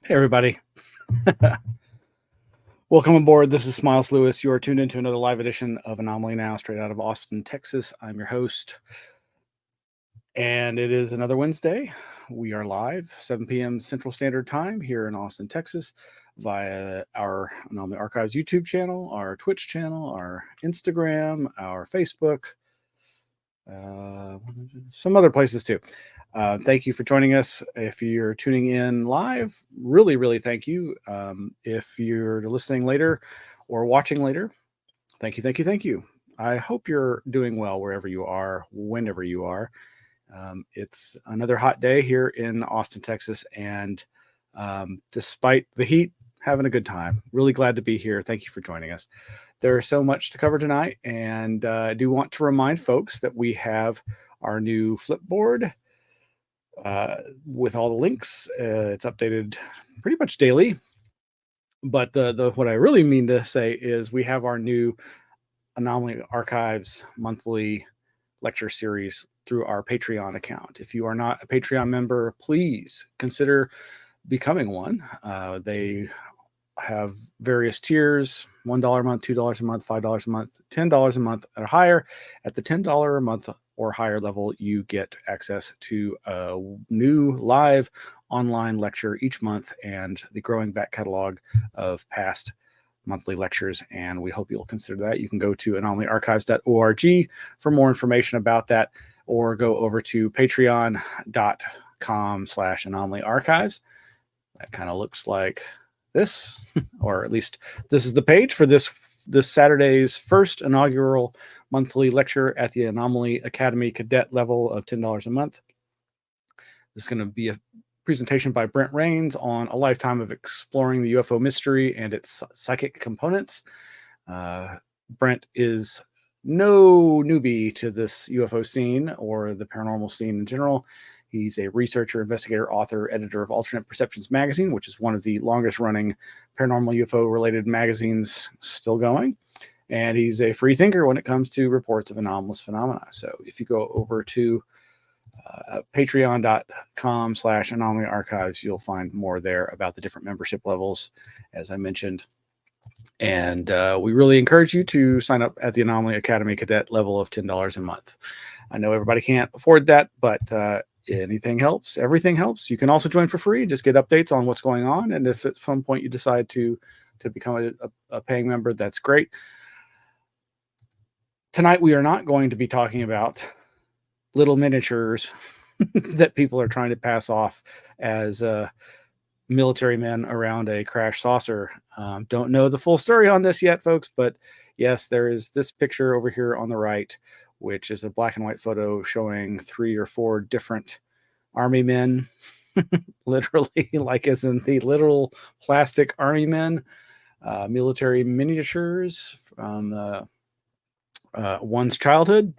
Hey, everybody. Welcome aboard. This is Smiles Lewis. You are tuned into another live edition of Anomaly-NOW, straight out of Austin, Texas. I'm your host, and it is another Wednesday. We are live, 7 p.m. Central Standard Time here in Austin, Texas, via our Anomaly Archives YouTube channel, our Twitch channel, our Instagram, our Facebook, some other places too. Thank you for joining us. If you're tuning in live, really thank you. If you're listening later or watching later, thank you. I hope you're doing well wherever you are, whenever you are. It's another hot day here in Austin, Texas, and despite the heat, having a good time. Really glad to be here. Thank you for joining us. There's so much to cover tonight, and I do want to remind folks that we have our new Flipboard with all the links. It's updated pretty much daily, but the what I really mean to say is we have our new Anomaly Archives monthly lecture series through our Patreon account. If you are not a Patreon member, please consider becoming one. They have various tiers: $1 a month, $2 a month, $5 a month, $10 a month, or higher. At the $10 a month or higher level, you get access to a new live online lecture each month and the growing back catalog of past monthly lectures, and we hope you'll consider that. You can go to anomalyarchives.org for more information about that, or go over to patreon.com/anomalyarchives. That kind of looks like this, or at least this is the page for this Saturday's first inaugural monthly lecture at the Anomaly Academy cadet level of $10 a month. This is going to be a presentation by Brent Raynes on a lifetime of exploring the UFO mystery and its psychic components. Brent is no newbie to this UFO scene or the paranormal scene in general. He's a researcher, investigator, author, editor of Alternate Perceptions magazine, which is one of the longest running paranormal UFO related magazines still going. And he's a free thinker when it comes to reports of anomalous phenomena. So if you go over to patreon.com/anomalyarchives, you'll find more there about the different membership levels, as I mentioned. And we really encourage you to sign up at the Anomaly Academy cadet level of $10 a month. I know everybody can't afford that, but anything helps. Everything helps. You can also join for free. Just get updates on what's going on. And if at some point you decide to become a paying member, that's great. Tonight, we are not going to be talking about little miniatures that people are trying to pass off as military men around a crash saucer. Don't know the full story on this yet, folks, but yes, there is this picture over here on the right, which is a black and white photo showing 3 or 4 different army men, literally, like as in the literal plastic army men, military miniatures from one's childhood,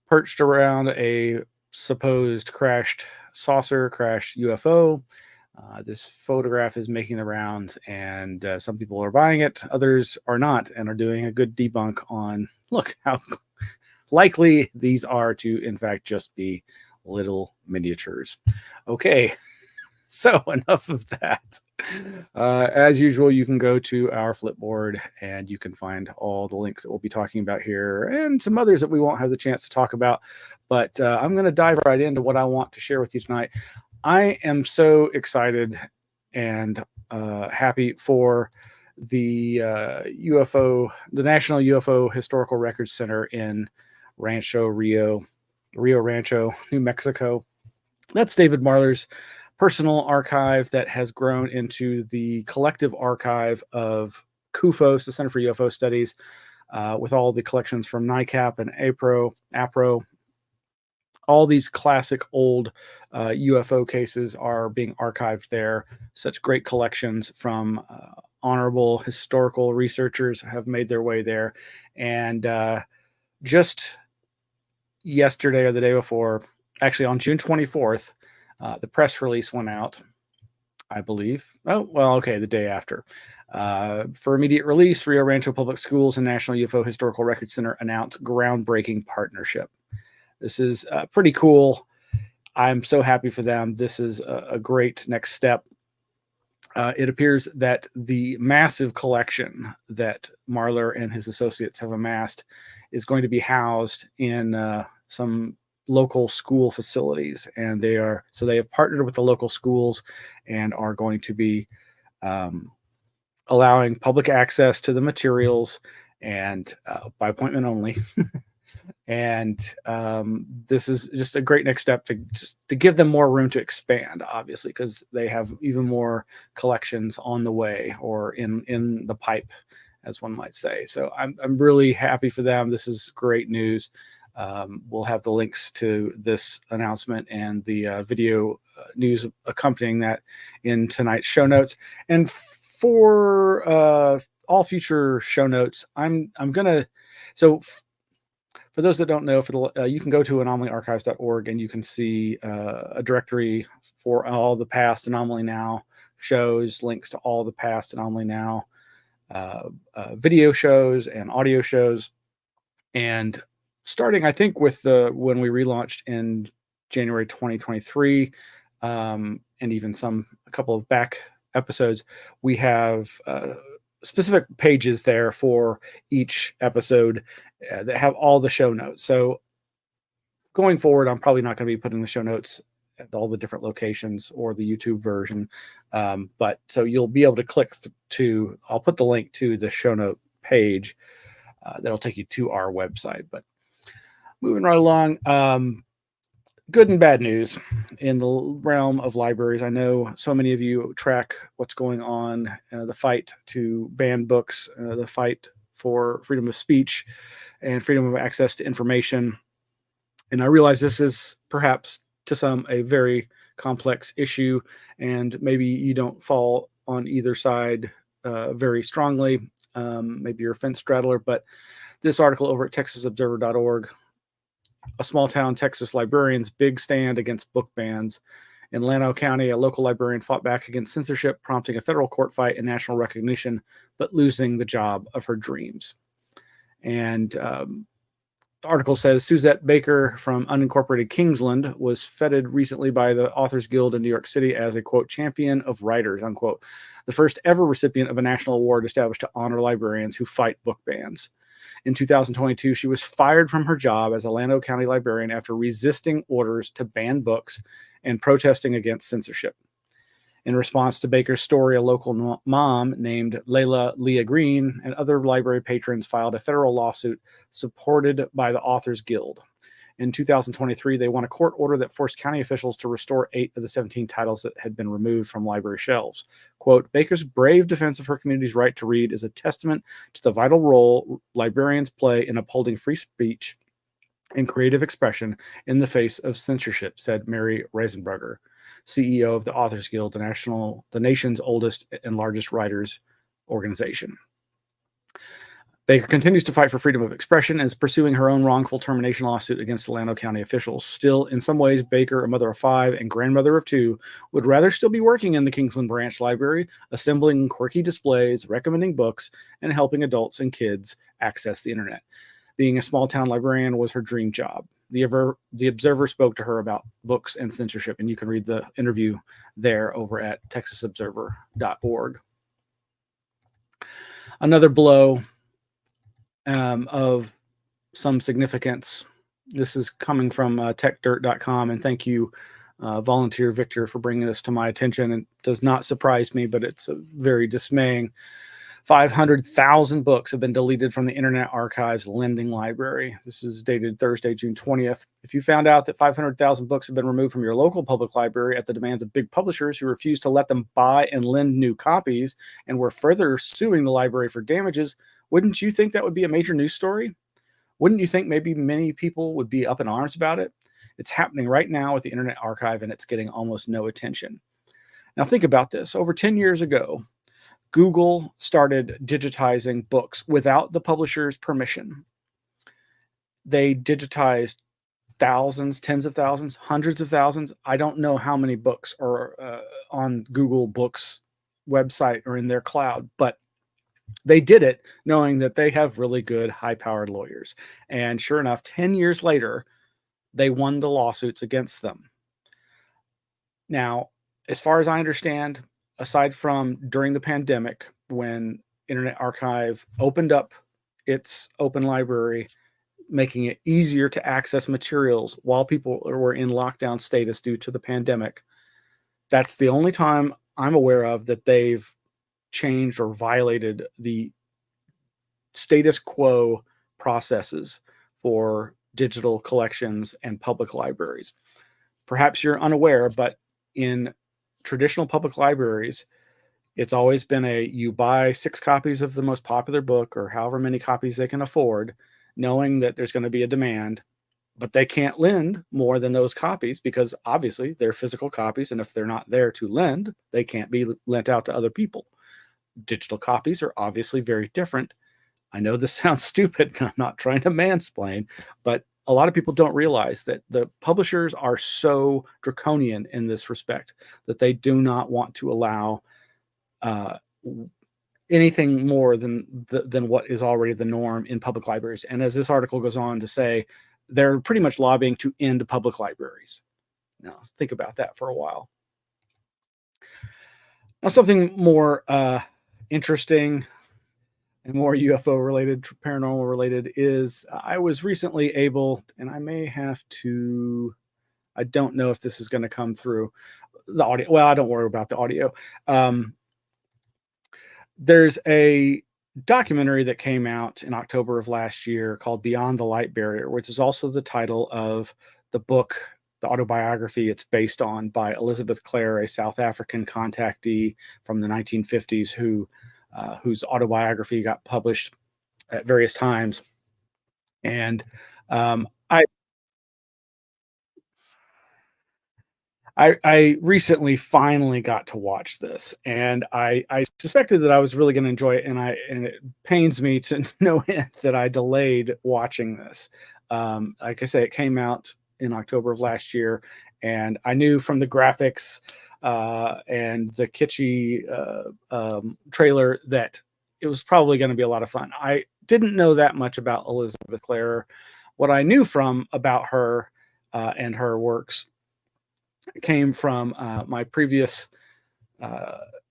perched around a supposed crashed UFO. This photograph is making the rounds, and some people are buying it, others are not, and are doing a good debunk on, look how likely these are to, in fact, just be little miniatures. Okay, So enough of that. As usual, you can go to our Flipboard and you can find all the links that we'll be talking about here and some others that we won't have the chance to talk about. But I'm going to dive right into what I want to share with you tonight. I am so excited and happy for the the National UFO Historical Records Center in Rio Rancho, New Mexico. That's David Marler's personal archive that has grown into the collective archive of CUFOS, the Center for UFO Studies, with all the collections from NICAP and APRO. All these classic old UFO cases are being archived there. Such great collections from honorable historical researchers have made their way there. And just yesterday or the day before, actually on June 24th, the press release went out, I believe. Oh, well, okay, the day after. For immediate release, Rio Rancho Public Schools and National UFO Historical Records Center announced groundbreaking partnership. This is pretty cool. I'm so happy for them. This is a great next step. It appears that the massive collection that Marler and his associates have amassed is going to be housed in some local school facilities, and they have partnered with the local schools and are going to be allowing public access to the materials and by appointment only. And this is just a great next step to give them more room to expand, obviously, because they have even more collections on the way or in the pipe, as one might say. So I'm really happy for them. This is great news. We'll have the links to this announcement and the video news accompanying that in tonight's show notes. And for all future show notes, I'm gonna for those that don't know, you can go to anomalyarchives.org and you can see a directory for all the past Anomaly-NOW shows, links to all the past Anomaly-NOW video shows and audio shows. And starting, I think, with when we relaunched in January 2023, and even a couple of back episodes, we have specific pages there for each episode that have all the show notes. So going forward, I'm probably not going to be putting the show notes at all the different locations or the YouTube version. But so you'll be able to click I'll put the link to the show note page that'll take you to our website. But moving right along, good and bad news in the realm of libraries. I know so many of you track what's going on, the fight to ban books, the fight for freedom of speech and freedom of access to information. And I realize this is perhaps to some a very complex issue, and maybe you don't fall on either side very strongly. Maybe you're a fence straddler, but this article over at texasobserver.org, a small town Texas librarian's big stand against book bans. In Llano County, a local librarian fought back against censorship, prompting a federal court fight and national recognition, but losing the job of her dreams. And the article says Suzette Baker from unincorporated Kingsland was feted recently by the Authors Guild in New York City as a, quote, champion of writers, unquote, the first ever recipient of a national award established to honor librarians who fight book bans. In 2022, she was fired from her job as a Llano County librarian after resisting orders to ban books and protesting against censorship. In response to Baker's story, a local mom named Layla Leah Green and other library patrons filed a federal lawsuit supported by the Authors Guild. In 2023, they won a court order that forced county officials to restore 8 of the 17 titles that had been removed from library shelves. Quote, Baker's brave defense of her community's right to read is a testament to the vital role librarians play in upholding free speech and creative expression in the face of censorship, said Mary Reisenberger, CEO of the Authors Guild, the nation's oldest and largest writers organization. Baker continues to fight for freedom of expression and is pursuing her own wrongful termination lawsuit against the Llano County officials. Still, in some ways, Baker, a mother of 5 and grandmother of 2, would rather still be working in the Kingsland Branch Library, assembling quirky displays, recommending books, and helping adults and kids access the internet. Being a small town librarian was her dream job. The Observer spoke to her about books and censorship, and you can read the interview there over at texasobserver.org. Another blow of some significance. This is coming from techdirt.com, and thank you, volunteer Victor, for bringing this to my attention. It does not surprise me, but it's very dismaying. 500,000 books have been deleted from the Internet Archives lending library. This is dated Thursday, June 20th. If you found out that 500,000 books have been removed from your local public library at the demands of big publishers who refuse to let them buy and lend new copies, and were further suing the library for damages, wouldn't you think that would be a major news story? Wouldn't you think maybe many people would be up in arms about it? It's happening right now with the Internet Archive, and it's getting almost no attention. Now think about this. Over 10 years ago, Google started digitizing books without the publisher's permission. They digitized thousands, tens of thousands, hundreds of thousands. I don't know how many books are on Google Books website or in their cloud, but they did it knowing that they have really good, high-powered lawyers. And sure enough, 10 years later, they won the lawsuits against them. Now, as far as I understand, aside from during the pandemic, when Internet Archive opened up its open library, making it easier to access materials while people were in lockdown status due to the pandemic, that's the only time I'm aware of that they've changed or violated the status quo processes for digital collections and public libraries. Perhaps you're unaware, but in traditional public libraries, it's always been you buy 6 copies of the most popular book or however many copies they can afford, knowing that there's going to be a demand, but they can't lend more than those copies because obviously they're physical copies, and if they're not there to lend, they can't be lent out to other people. Digital copies are obviously very different. I know this sounds stupid, and I'm not trying to mansplain, but a lot of people don't realize that the publishers are so draconian in this respect that they do not want to allow anything more than what is already the norm in public libraries. And as this article goes on to say, they're pretty much lobbying to end public libraries. Now, think about that for a while. Now, something more interesting and more UFO related, paranormal related is I was recently able, and I may have to, I don't know if this is going to come through the audio. Well, I don't worry about the audio. There's a documentary that came out in October of last year called Beyond the Light Barrier, which is also the title of the book, the autobiography it's based on, by Elizabeth Clare, a South African contactee from the 1950s whose autobiography got published at various times. And I recently finally got to watch this, and I suspected that I was really going to enjoy it, and it pains me to no end that I delayed watching this. Like I say, it came out in October of last year, and I knew from the graphics and the kitschy trailer that it was probably going to be a lot of fun. I didn't know that much about Elizabeth Clare. What I knew about her and her works came from my previous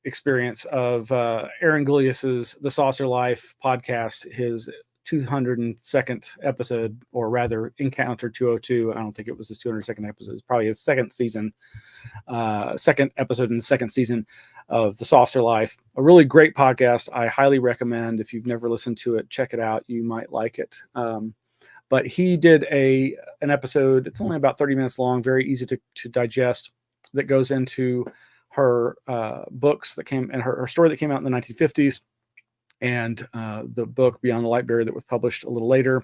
experience of Aaron Gullius's The Saucer Life podcast, his 202nd episode, or rather Encounter 202. I don't think it was his 202nd episode. It's probably his second episode in the second season of The Saucer Life. A really great podcast. I highly recommend. If you've never listened to it, check it out. You might like it. But he did an episode, it's only about 30 minutes long, very easy to digest, that goes into her books that came, and her story that came out in the 1950s, and the book Beyond the Light Barrier that was published a little later.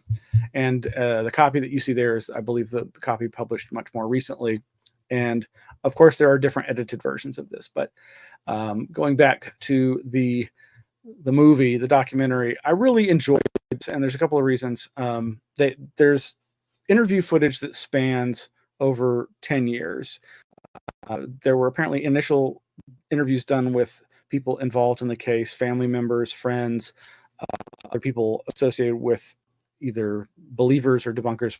And the copy that you see there is, I believe, the copy published much more recently. And of course, there are different edited versions of this. But going back to the movie, the documentary, I really enjoyed it, and there's a couple of reasons. There's interview footage that spans over 10 years. There were apparently initial interviews done with people involved in the case, family members, friends, other people associated with either believers or debunkers,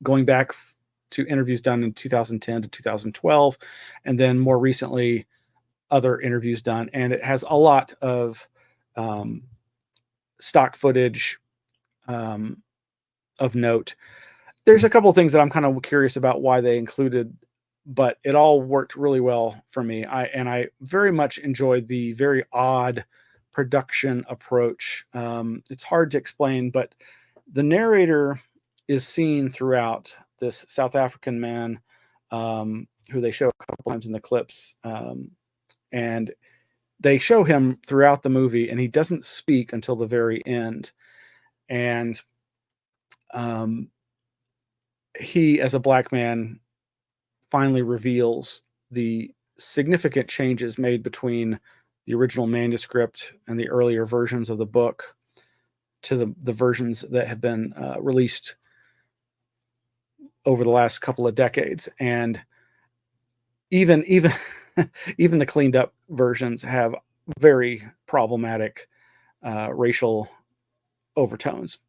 going back to interviews done in 2010 to 2012, and then more recently, other interviews done. And it has a lot of stock footage of note. There's a couple of things that I'm kind of curious about why they included, but it all worked really well for me. I very much enjoyed the very odd production approach. It's hard to explain, but the narrator is seen throughout, this South African man, who they show a couple times in the clips, and they show him throughout the movie, and he doesn't speak until the very end. And he, as a black man, finally reveals the significant changes made between the original manuscript and the earlier versions of the book to the versions that have been released over the last couple of decades. And even even the cleaned up versions have very problematic racial overtones.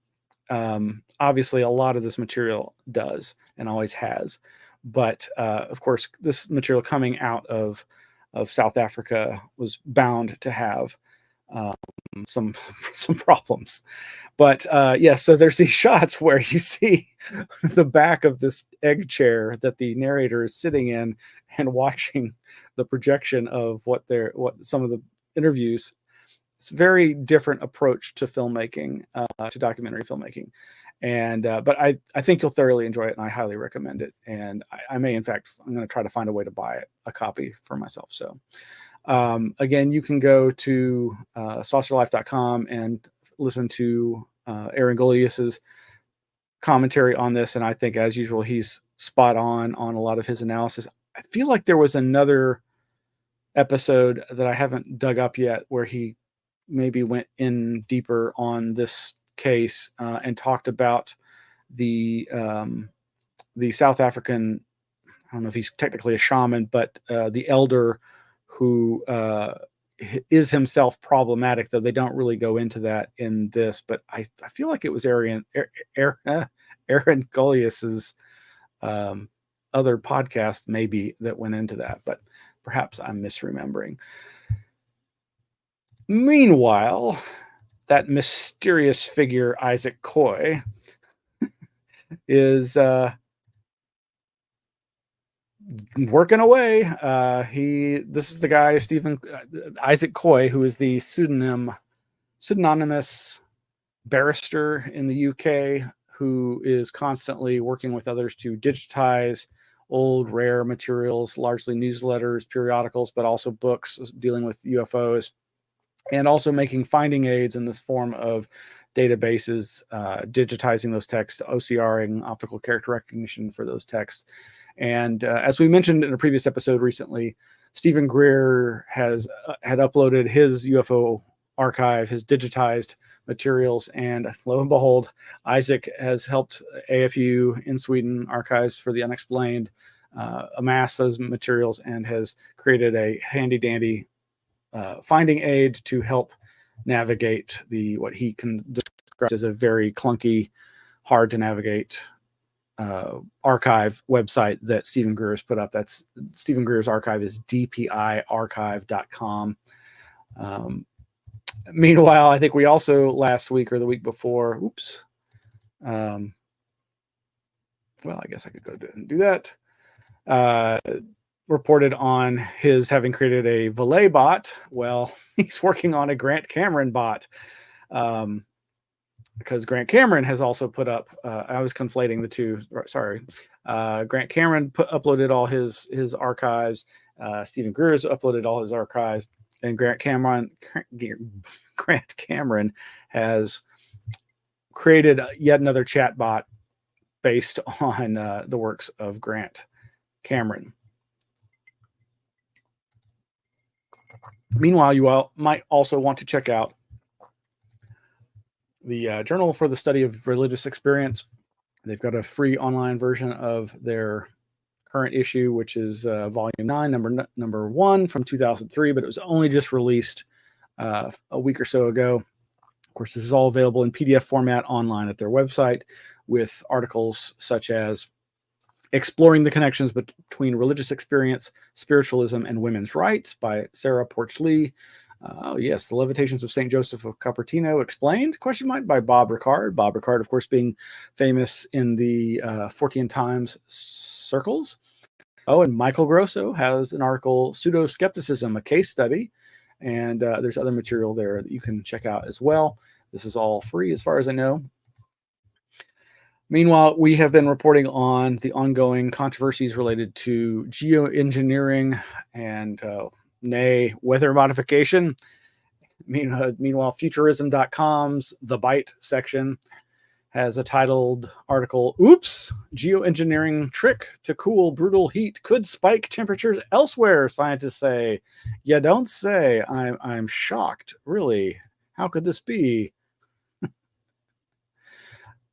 Obviously, a lot of this material does and always has, but of course, this material coming out of South Africa was bound to have some problems. But yes, so there's these shots where you see the back of this egg chair that the narrator is sitting in and watching the projection of what some of the interviews. It's a very different approach to filmmaking, to documentary filmmaking. And but I think you'll thoroughly enjoy it, and I highly recommend it. And I may, in fact, I'm going to try to find a way to buy a copy for myself. So again, you can go to saucerlife.com and listen to Aaron Golias's commentary on this. And I think, as usual, he's spot on a lot of his analysis. I feel like there was another episode that I haven't dug up yet where he maybe went in deeper on this case and talked about the South African, I don't know if he's technically a shaman, but the elder who is himself problematic, though they don't really go into that in this. But I feel like it was Aaron Golias's other podcast maybe that went into that, but perhaps I'm misremembering. Meanwhile, that mysterious figure, Isaac Coy, is working away. This is the guy, Isaac Coy, who is the pseudonymous barrister in the UK, who is constantly working with others to digitize old, rare materials, largely newsletters, periodicals, but also books dealing with UFOs, and also making finding aids in this form of databases, digitizing those texts, OCRing, optical character recognition for those texts. And as we mentioned in a previous episode recently, Stephen Greer had uploaded his UFO archive, his digitized materials, and lo and behold, Isaac has helped AFU in Sweden Archives for the Unexplained amass those materials and has created a handy-dandy finding aid to help navigate what he can describe as a very clunky, hard to navigate archive website that Stephen Greer has put up. That's Stephen Greer's archive is dpiarchive.com. Meanwhile, I think we also last week or the week before, well, I guess I could go and do that. Reported on his having created a Valet bot. Well, he's working on a Grant Cameron bot. Because Grant Cameron has also put up, I was conflating the two, sorry. Grant Cameron uploaded all his archives. Stephen Greer has uploaded all his archives. And Grant Cameron has created yet another chat bot based on the works of Grant Cameron. Meanwhile, you all might also want to check out the Journal for the Study of Religious Experience. They've got a free online version of their current issue, which is volume 9, number 1 from 2003, but it was only just released a week or so ago. Of course, this is all available in PDF format online at their website, with articles such as Exploring the Connections Between Religious Experience, Spiritualism, and Women's Rights by Sarah Porch-Lee. Oh, yes, The Levitations of St. Joseph of Cupertino Explained, question mark, by Bob Ricard. Bob Ricard, of course, being famous in the Fortean Times circles. Oh, and Michael Grosso has an article, Pseudo-Skepticism, a Case Study. And there's other material there that you can check out as well. This is all free as far as I know. Meanwhile, we have been reporting on the ongoing controversies related to geoengineering and, nay, weather modification. Meanwhile, Futurism.com's The Bite section has a titled article, Oops, Geoengineering Trick to Cool Brutal Heat Could Spike Temperatures Elsewhere, Scientists Say. You don't say. I'm shocked. Really? How could this be?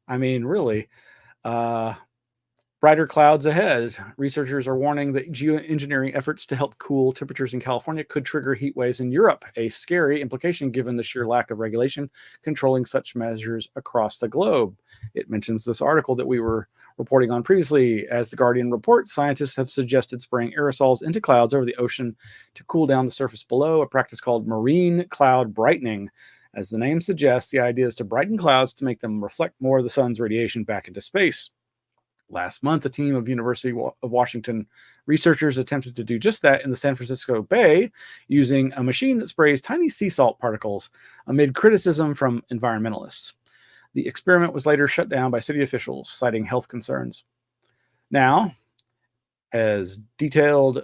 I mean, really. Brighter clouds ahead. Researchers are warning that geoengineering efforts to help cool temperatures in California could trigger heat waves in Europe, a scary implication given the sheer lack of regulation controlling such measures across the globe. It mentions this article that we were reporting on previously. As The Guardian reports, scientists have suggested spraying aerosols into clouds over the ocean to cool down the surface below, a practice called marine cloud brightening. As the name suggests, the idea is to brighten clouds to make them reflect more of the sun's radiation back into space. Last month, a team of University of Washington researchers attempted to do just that in the San Francisco Bay using a machine that sprays tiny sea salt particles amid criticism from environmentalists. The experiment was later shut down by city officials, citing health concerns. Now, as detailed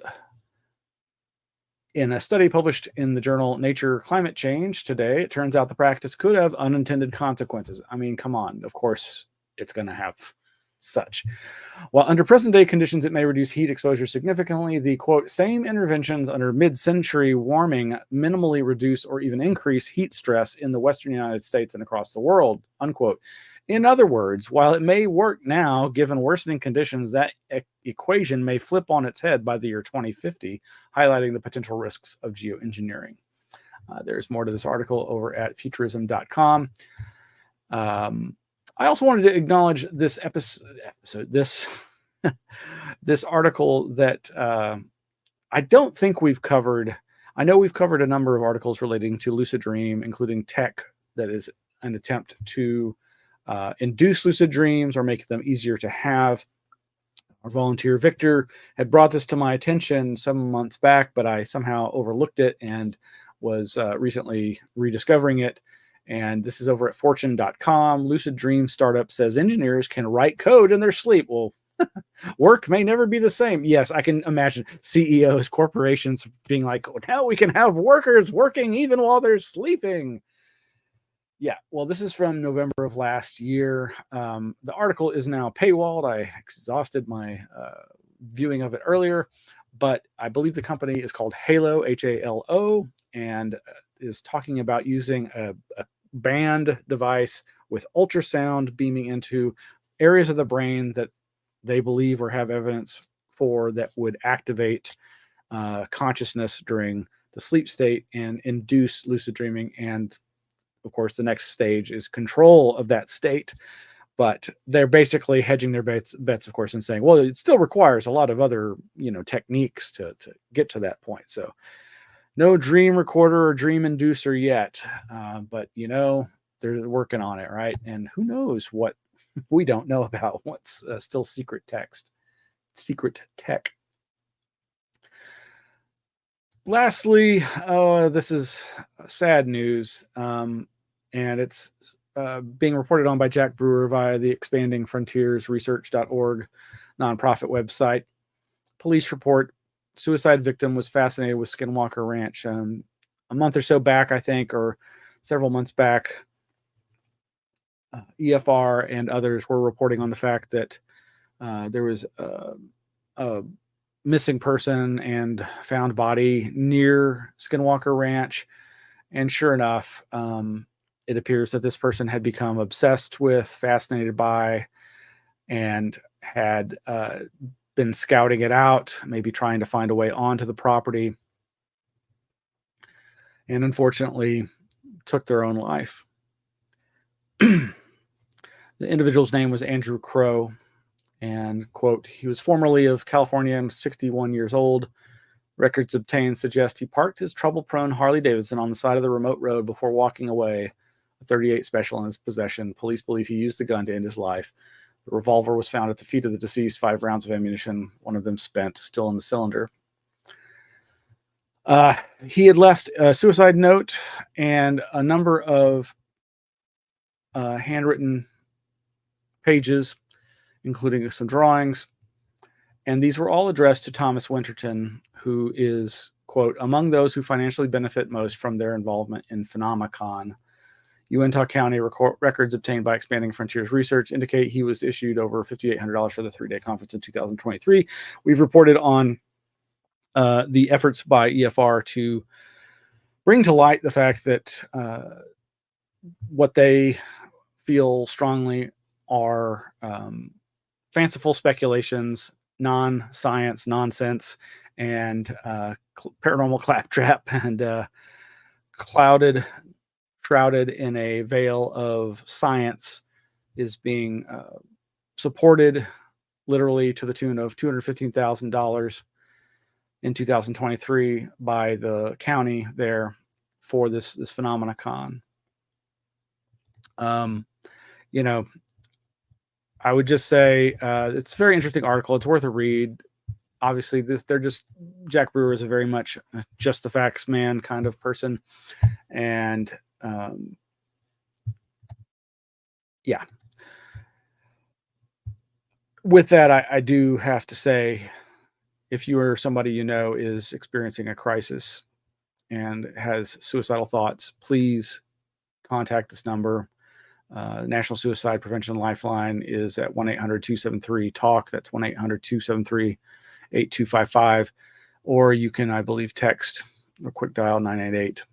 in a study published in the journal Nature Climate Change today, it turns out the practice could have unintended consequences. I mean, come on, of course it's going to have such. While under present-day conditions it may reduce heat exposure significantly, the, quote, same interventions under mid-century warming minimally reduce or even increase heat stress in the western United States and across the world, unquote. In other words, while it may work now, given worsening conditions, that equation may flip on its head by the year 2050, highlighting the potential risks of geoengineering. There's more to this article over at Futurism.com. I also wanted to acknowledge this this article that I don't think we've covered. I know we've covered a number of articles relating to lucid dream, including tech that is an attempt to induce lucid dreams or make them easier to have. Our volunteer Victor had brought this to my attention some months back, but I somehow overlooked it and was recently rediscovering it. And this is over at fortune.com. Lucid Dream Startup says engineers can write code in their sleep. Well, work may never be the same. Yes, I can imagine CEOs, corporations being like, oh, now we can have workers working even while they're sleeping. Yeah, well, this is from November of last year. The article is now paywalled. I exhausted my viewing of it earlier, but I believe the company is called Halo, Halo, and is talking about using a band device with ultrasound beaming into areas of the brain that they believe or have evidence for that would activate consciousness during the sleep state and induce lucid dreaming. And of course, the next stage is control of that state. But they're basically hedging their bets, of course, and saying, well, it still requires a lot of other, techniques to get to that point. So no dream recorder or dream inducer yet, but they're working on it, right? And who knows what we don't know about what's still secret tech. Lastly, this is sad news, and it's being reported on by Jack Brewer via the Expanding Frontiers Research.org nonprofit website. Police report suicide victim was fascinated with Skinwalker Ranch. A month or so back, I think, or several months back, EFR and others were reporting on the fact that there was a missing person and found body near Skinwalker Ranch. And sure enough, it appears that this person had become obsessed with, fascinated by, and had been scouting it out, maybe trying to find a way onto the property, and unfortunately took their own life. The individual's name was Andrew Crow, and, quote, he was formerly of California and 61 years old. Records obtained suggest he parked his trouble-prone Harley-Davidson on the side of the remote road before walking away, a .38 Special in his possession. Police believe he used the gun to end his life. The revolver was found at the feet of the deceased, 5 rounds of ammunition, one of them spent, still in the cylinder. He had left a suicide note and a number of handwritten pages, including some drawings. And these were all addressed to Thomas Winterton, who is, quote, among those who financially benefit most from their involvement in Phenomicon. Uintah County records obtained by Expanding Frontiers Research indicate he was issued over $5,800 for the 3-day conference in 2023. We've reported on the efforts by EFR to bring to light the fact that what they feel strongly are fanciful speculations, non-science nonsense, and paranormal claptrap, and shrouded in a veil of science is being supported literally to the tune of $215,000 in 2023 by the county there for this Phenomenicon. You know, I would just say it's a very interesting article. It's worth a read. Obviously, Jack Brewer is a very much just the facts man kind of person, and yeah. With that, I do have to say, if you or somebody you know is experiencing a crisis and has suicidal thoughts, please contact this number. National Suicide Prevention Lifeline is at 1-800-273-TALK. That's 1-800-273-8255. Or you can, I believe, text or quick dial 988.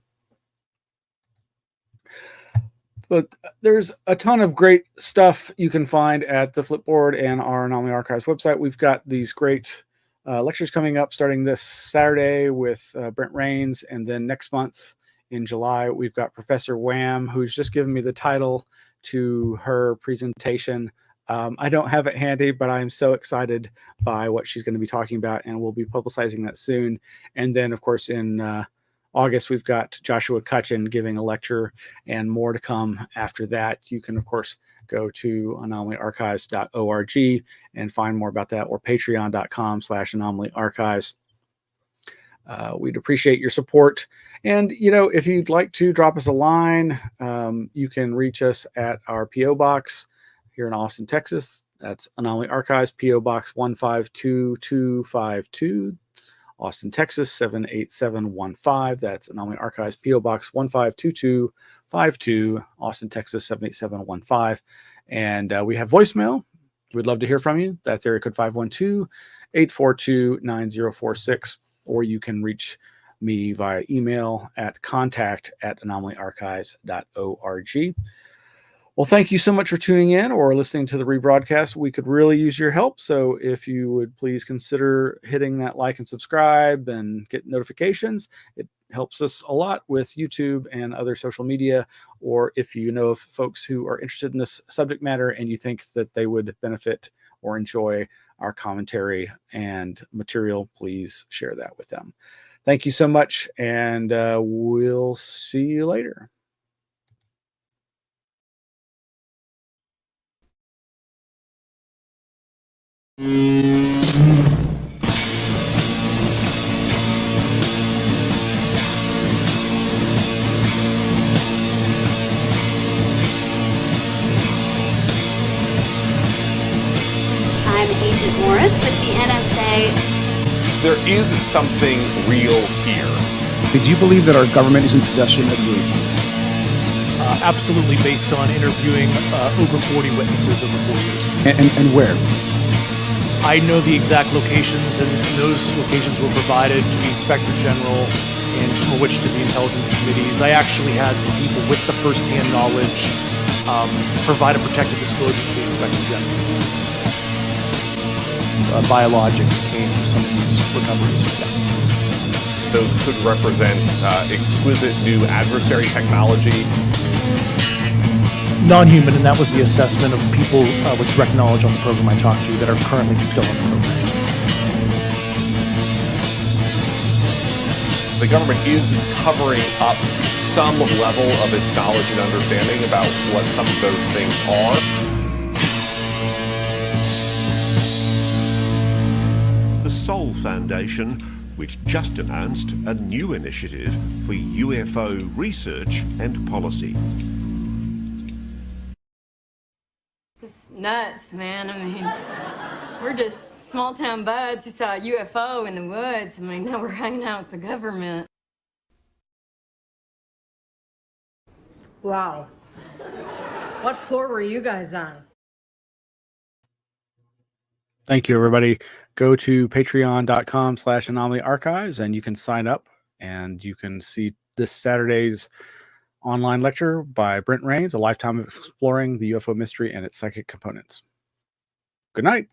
But there's a ton of great stuff you can find at the Flipboard and our Anomaly Archives website. We've got these great lectures coming up starting this Saturday with Brent Raynes, and then next month in July, we've got Professor WHAM, who's just given me the title to her presentation. I don't have it handy, but I'm so excited by what she's going to be talking about, and we'll be publicizing that soon. And then, of course, in August, we've got Joshua Cutchin giving a lecture, and more to come after that. You can, of course, go to anomalyarchives.org and find more about that, or patreon.com/anomalyarchives. We'd appreciate your support. And, you know, if you'd like to drop us a line, you can reach us at our P.O. Box here in Austin, Texas. That's Anomaly Archives, P.O. Box 152252, Austin, Texas 78715. That's Anomaly Archives, P.O. Box 152252, Austin, Texas 78715. And we have voicemail. We'd love to hear from you. That's area code 512-842-9046. Or you can reach me via email at contact@anomalyarchives.org. Well, thank you so much for tuning in or listening to the rebroadcast. We could really use your help. So if you would please consider hitting that like and subscribe and get notifications, it helps us a lot with YouTube and other social media. Or if you know of folks who are interested in this subject matter and you think that they would benefit or enjoy our commentary and material, please share that with them. Thank you so much, and we'll see you later. I'm Agent Morris with the NSA. There is something real here. Did you believe that our government is in possession of UAPs? Absolutely, based on interviewing over 40 witnesses over 4 years. And where? I know the exact locations, and those locations were provided to the Inspector General and from which to the intelligence committees. I actually had people with the first-hand knowledge provide a protected disclosure to the Inspector General. Biologics came to some of these recoveries. Yeah. Those could represent exquisite new adversary technology. non-human, and that was the assessment of people with direct knowledge on the program I talked to that are currently still on the program. The government is covering up some level of its knowledge and understanding about what some of those things are. The Sol Foundation, which just announced a new initiative for UFO research and policy. It's nuts, man. I mean, we're just small town buds who saw a UFO in the woods. I mean, now we're hanging out with the government. Wow. What floor were you guys on? Thank you, everybody. Go to patreon.com/Anomaly Archives, and you can sign up, and you can see this Saturday's online lecture by Brent Raynes, A Lifetime of Exploring the UFO Mystery and its Psychic Components. Good night.